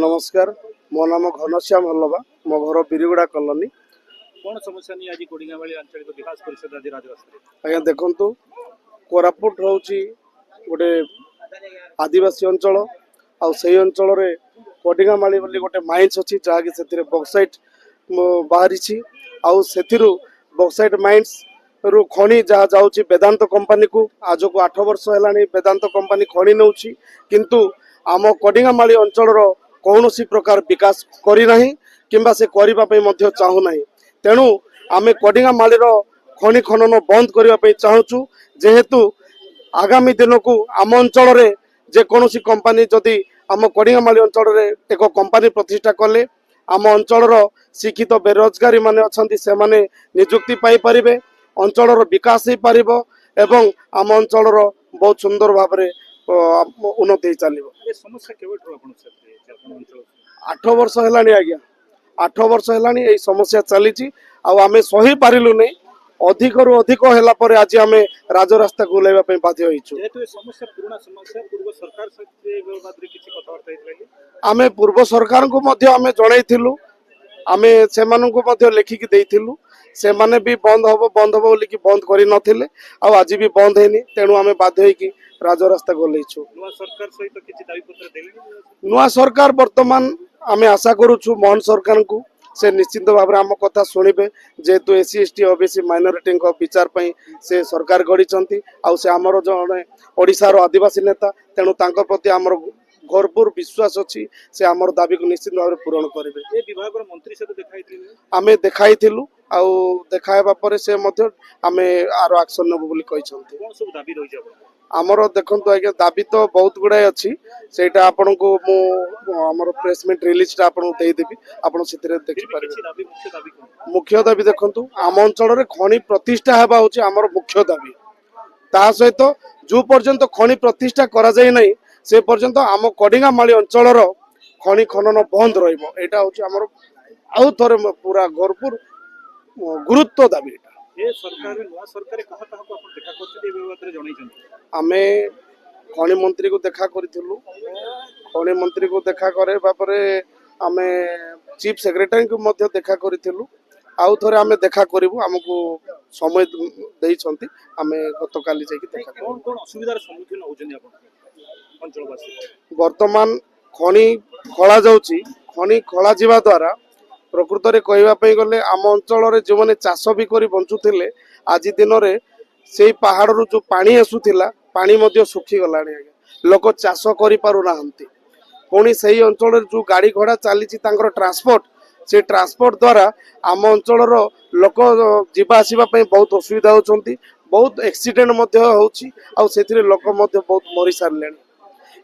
नमस्कार। मो नाम घनश्याम हल्लवा। मो घर बिरिगुड़ा कॉलोनी। कौन समस्या नहीं आज कोडिंगामाली आंचलिक विकास परिषद आज राजरास्ता आज्ञा देखु कोरापुट हूँ गोटे आदिवासी अंचल आई अंचल कोडिंगामाली गोटे माइन्स अच्छी जहाँकि से बक्साइट बाहरी बक्साइट माइन्स रु खनि जहाँ जाऊँगी वेदांत कंपनी को आज को 8 वर्ष है वेदांत कंपनी खनि नौ किंतु आम कोडिंगामाली अंचल कौन प्रकार विकास करना कि से करने चाहूना तेणु आम कोडिंगामाली खनि खनन बंद करने चाहूँ जेहेतु आगामी दिन को आम अंचल जेकोसी कंपनी जदि आम कोडिंगामाली अंचल एक कंपनी प्रतिष्ठा कले आम अंचल शिक्षित बेरोजगारी माने अच्छी से माने निजुक्ति पाई परिबे, अंचल विकास हो पार एवं आम अंचल बहुत सुंदर भाव में उन्नति चलो। 8 वर्ष है आज्ञा 8 वर्ष है समस्या चली आम सही पारिलु नहीं अधिक रु अधिक है आज आम राजरास्ता को ओह्लैवा बाध्य होइछु। आम पूर्व सरकार को आम जनइथिलु आम से लिखिकी देइथिलु से माने भी बंद हम बोली बंद करि नथिले आज भी बंद हैनी तेणु आम बाध्य होइकी राजरास्ता को ओह्लैछु। नुआ सरकार वर्तमान आम आशा करूछु मोहन सरकार को से निश्चित भाव में आम कथा शुणे जेहेतु एससी एसटी ओबीसी माइनोरिटी विचार पर से सरकार गढ़ी से आमर जड़े ओडिशार आदिवासी नेता तेणु तांको प्रति आमर भरपूर विश्वास अच्छी से आमर दाबी को निश्चित भाव में पूरण करेंगे। आम देखाई देखाइबा पर से आम आर एक्शन नेबु बोली कहिसंती। आमर देखु आज्ञा दाबी तो बहुत गुड़ाए अच्छी से आपन को आमर प्रेसमेंट रिलीज आपको देदेवी आप देखिपारे। मुख्य दाबी देखु आम अंचल खनि प्रतिष्ठा होगा हूँ आमर मुख्य दाबी ता सहित जो पर्यंत खनि प्रतिष्ठा करा जाय नहीं से पर्यंत आम कोडिंगामाली अंचल खनि खनन बंद रहा हूँ आउ थे पूरा भरपूर गुरुत्व दाबी। आमे खनि मंत्री को देखा करूँ खनि मंत्री को देखा करे आमे चीफ सेक्रेटरी को मध्य देखा करूँ आउ थे आमे देखा करूँ आमको समय देइछंती आमे गतकाली जाके देखा वर्तमान खनि खला जाउची खनि खला जीवा द्वारा प्रकृत में कहवाई गले आम अंचल जो मैंने चाष भी कर बंचुले आज दिन में से पहाड़ रू जो पानी आसूला पानी सुखी गला लोक चाष कर पुणी से अंचल जो गाड़ी घोड़ा चली ट्रांसपोर्ट से ट्रांसपोर्ट द्वारा आम अंचल लोक जीवा आसवा बहुत असुविधा होती बहुत एक्सीडेंट होती लोक बहुत मरी सारे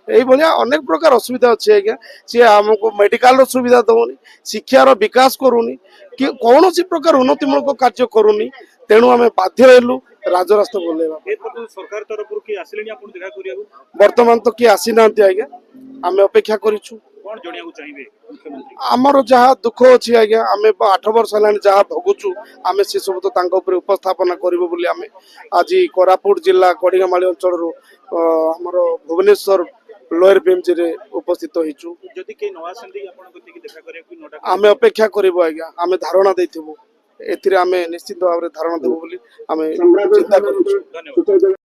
ये अनेक प्रकार असुविधा अच्छी आज्ञा सी आमको मेडिकल सुविधा दौनी शिक्षार विकास करूनी कि कौन सी प्रकार उन्नतिमूलक कार्य करूनी तेणु आम बाध्य रहलु राजरास्ता बोलेगा। वर्तमान तो किए आसी ना आज्ञा आम अपेक्षा करूँ आमर जहाँ दुख अच्छी आज्ञा आम 8 वर्ष है जहाँ भोगुचु आम से सब तो उपस्थापना करूँ बोली आम आज कोरापुट जिला कोडिंगामाली अंचल आमर भुवनेश्वर लोअर बीएमसी रे उपस्थित होइछु। आम अपेक्षा करूँ आज्ञा आम धारणा देथिबु एथिरे आम निश्चित भाव में धारणा देबु बोली आम चिंता करूँ।